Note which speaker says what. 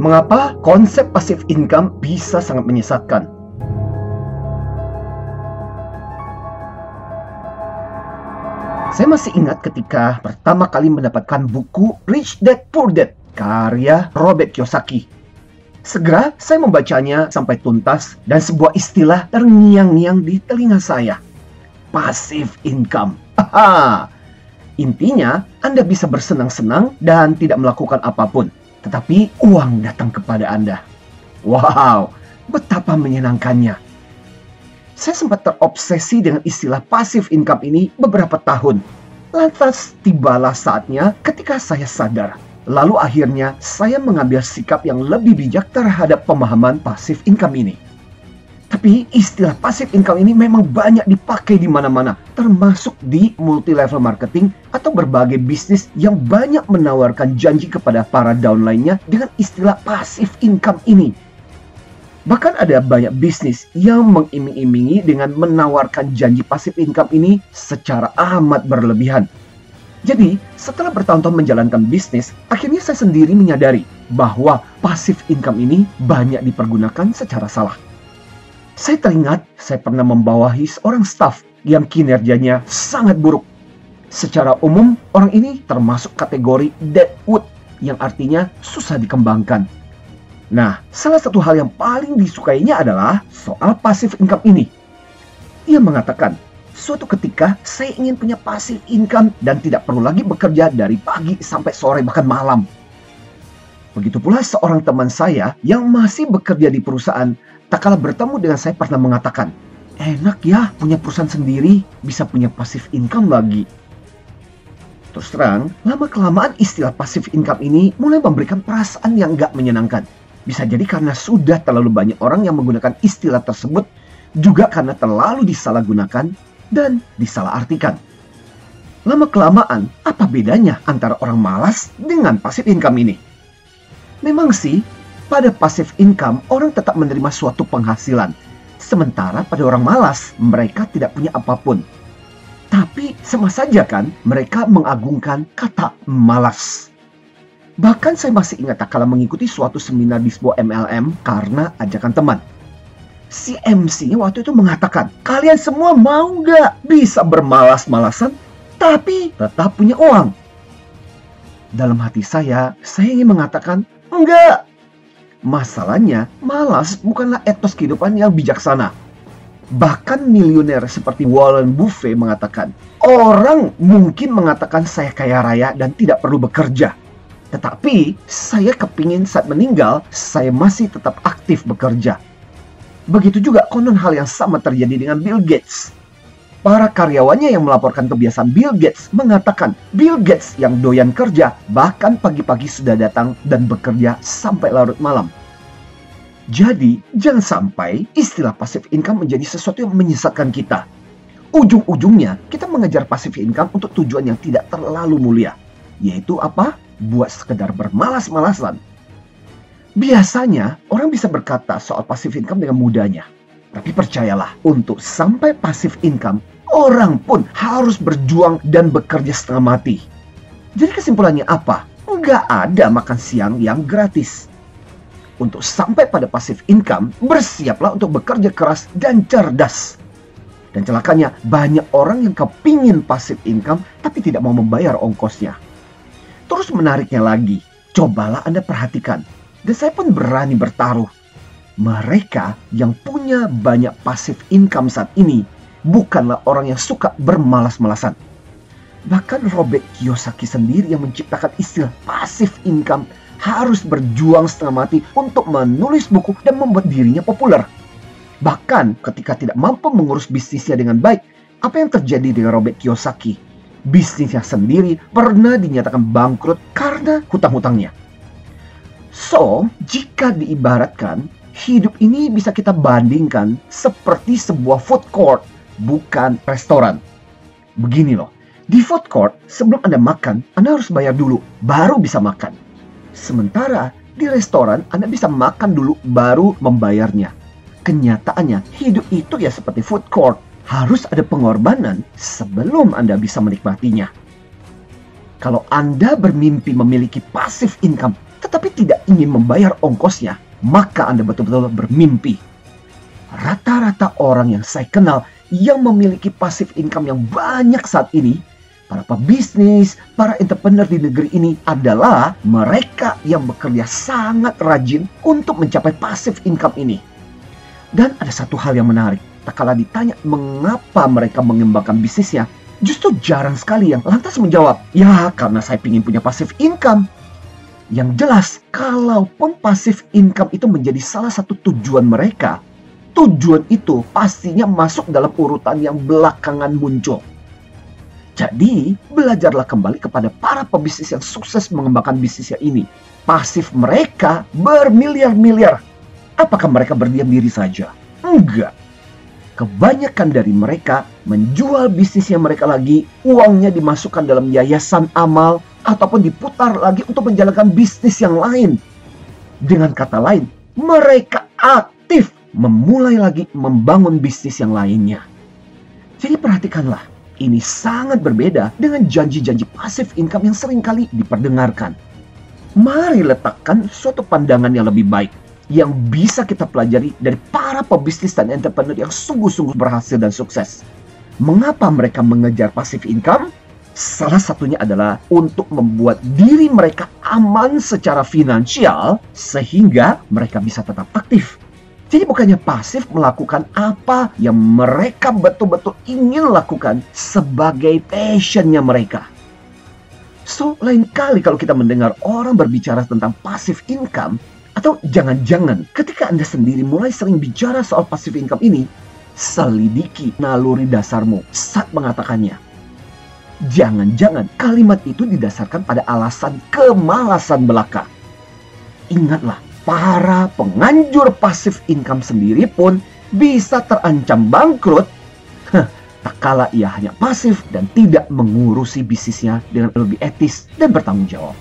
Speaker 1: Mengapa konsep passive income bisa sangat menyesatkan? Saya masih ingat ketika pertama kali mendapatkan buku Rich Dad Poor Dad karya Robert Kiyosaki. Segera saya membacanya sampai tuntas dan sebuah istilah terngiang-ngiang di telinga saya. Passive income. Intinya, Anda bisa bersenang-senang dan tidak melakukan apapun, tetapi uang datang kepada Anda. Wow, betapa menyenangkannya. Saya sempat terobsesi dengan istilah passive income ini beberapa tahun. Lantas tibalah saatnya ketika saya sadar. Lalu akhirnya saya mengambil sikap yang lebih bijak terhadap pemahaman passive income ini. Tapi istilah passive income ini memang banyak dipakai di mana-mana, termasuk di multi-level marketing atau berbagai bisnis yang banyak menawarkan janji kepada para downline-nya dengan istilah passive income ini. Bahkan ada banyak bisnis yang mengiming-imingi dengan menawarkan janji passive income ini secara amat berlebihan. Jadi, setelah bertahun-tahun menjalankan bisnis, akhirnya saya sendiri menyadari bahwa passive income ini banyak dipergunakan secara salah. Saya teringat saya pernah membawahi seorang staf yang kinerjanya sangat buruk. Secara umum, orang ini termasuk kategori deadwood, yang artinya susah dikembangkan. Nah, salah satu hal yang paling disukainya adalah soal passive income ini. Ia mengatakan, suatu ketika saya ingin punya passive income dan tidak perlu lagi bekerja dari pagi sampai sore bahkan malam. Begitu pula seorang teman saya yang masih bekerja di perusahaan, tak kalah bertemu dengan saya pernah mengatakan, enak ya punya perusahaan sendiri, bisa punya passive income lagi. Terus terang, lama-kelamaan istilah passive income ini mulai memberikan perasaan yang gak menyenangkan. Bisa jadi karena sudah terlalu banyak orang yang menggunakan istilah tersebut, juga karena terlalu disalahgunakan dan disalahartikan. Lama-kelamaan, apa bedanya antara orang malas dengan passive income ini? Memang sih, pada passive income, orang tetap menerima suatu penghasilan. Sementara pada orang malas, mereka tidak punya apapun. Tapi sama saja kan, mereka mengagungkan kata malas. Bahkan saya masih ingat tak kala mengikuti suatu seminar di sebuah MLM karena ajakan teman. Si MC-nya waktu itu mengatakan, kalian semua mau nggak bisa bermalas-malasan, tapi tetap punya uang? Dalam hati saya ingin mengatakan, enggak. Masalahnya, malas bukanlah etos kehidupan yang bijaksana. Bahkan miliuner seperti Warren Buffett mengatakan, orang mungkin mengatakan saya kaya raya dan tidak perlu bekerja. Tetapi, saya kepingin saat meninggal, saya masih tetap aktif bekerja. Begitu juga konon hal yang sama terjadi dengan Bill Gates. Para karyawannya yang melaporkan kebiasaan Bill Gates mengatakan Bill Gates yang doyan kerja bahkan pagi-pagi sudah datang dan bekerja sampai larut malam. Jadi jangan sampai istilah passive income menjadi sesuatu yang menyesatkan kita. Ujung-ujungnya kita mengejar passive income untuk tujuan yang tidak terlalu mulia. Yaitu apa? Buat sekedar bermalas-malasan. Biasanya orang bisa berkata soal passive income dengan mudahnya. Tapi percayalah, untuk sampai passive income, orang pun harus berjuang dan bekerja setengah mati. Jadi kesimpulannya apa? Nggak ada makan siang yang gratis. Untuk sampai pada passive income, bersiaplah untuk bekerja keras dan cerdas. Dan celakanya, banyak orang yang kepingin passive income tapi tidak mau membayar ongkosnya. Terus menariknya lagi, cobalah Anda perhatikan. Dan saya pun berani bertaruh. Mereka yang punya banyak passive income saat ini bukanlah orang yang suka bermalas-malasan. Bahkan Robert Kiyosaki sendiri yang menciptakan istilah passive income harus berjuang setengah mati untuk menulis buku dan membuat dirinya populer. Bahkan ketika tidak mampu mengurus bisnisnya dengan baik, apa yang terjadi dengan Robert Kiyosaki? Bisnisnya sendiri pernah dinyatakan bangkrut karena hutang-hutangnya. So, jika diibaratkan, hidup ini bisa kita bandingkan seperti sebuah food court, bukan restoran. Begini loh, di food court sebelum Anda makan, Anda harus bayar dulu, baru bisa makan. Sementara di restoran, Anda bisa makan dulu, baru membayarnya. Kenyataannya, hidup itu ya seperti food court. Harus ada pengorbanan sebelum Anda bisa menikmatinya. Kalau Anda bermimpi memiliki passive income, tetapi tidak ingin membayar ongkosnya, maka Anda betul-betul bermimpi. Rata-rata orang yang saya kenal yang memiliki passive income yang banyak saat ini, para pebisnis, para entrepreneur di negeri ini adalah mereka yang bekerja sangat rajin untuk mencapai passive income ini. Dan ada satu hal yang menarik, tak kala ditanya mengapa mereka mengembangkan bisnisnya, justru jarang sekali yang lantas menjawab, ya karena saya ingin punya passive income. Yang jelas, kalaupun passive income itu menjadi salah satu tujuan mereka, tujuan itu pastinya masuk dalam urutan yang belakangan muncul. Jadi, belajarlah kembali kepada para pebisnis yang sukses mengembangkan bisnisnya ini. Pasif mereka bermiliar-miliar. Apakah mereka berdiam diri saja? Enggak. Kebanyakan dari mereka menjual bisnisnya mereka lagi, uangnya dimasukkan dalam yayasan amal, ataupun diputar lagi untuk menjalankan bisnis yang lain. Dengan kata lain, mereka aktif memulai lagi membangun bisnis yang lainnya. Jadi perhatikanlah, ini sangat berbeda dengan janji-janji passive income yang seringkali diperdengarkan. Mari letakkan suatu pandangan yang lebih baik, yang bisa kita pelajari dari para pebisnis dan entrepreneur yang sungguh-sungguh berhasil dan sukses. Mengapa mereka mengejar passive income? Salah satunya adalah untuk membuat diri mereka aman secara finansial sehingga mereka bisa tetap aktif. Jadi bukannya pasif melakukan apa yang mereka betul-betul ingin lakukan sebagai passionnya mereka. So, lain kali kalau kita mendengar orang berbicara tentang passive income, atau jangan-jangan ketika Anda sendiri mulai sering bicara soal passive income ini, selidiki naluri dasarmu saat mengatakannya. Jangan-jangan kalimat itu didasarkan pada alasan kemalasan belaka. Ingatlah, para penganjur passive income sendiri pun bisa terancam bangkrut tak kala ia hanya pasif dan tidak mengurusi bisnisnya dengan lebih etis dan bertanggung jawab.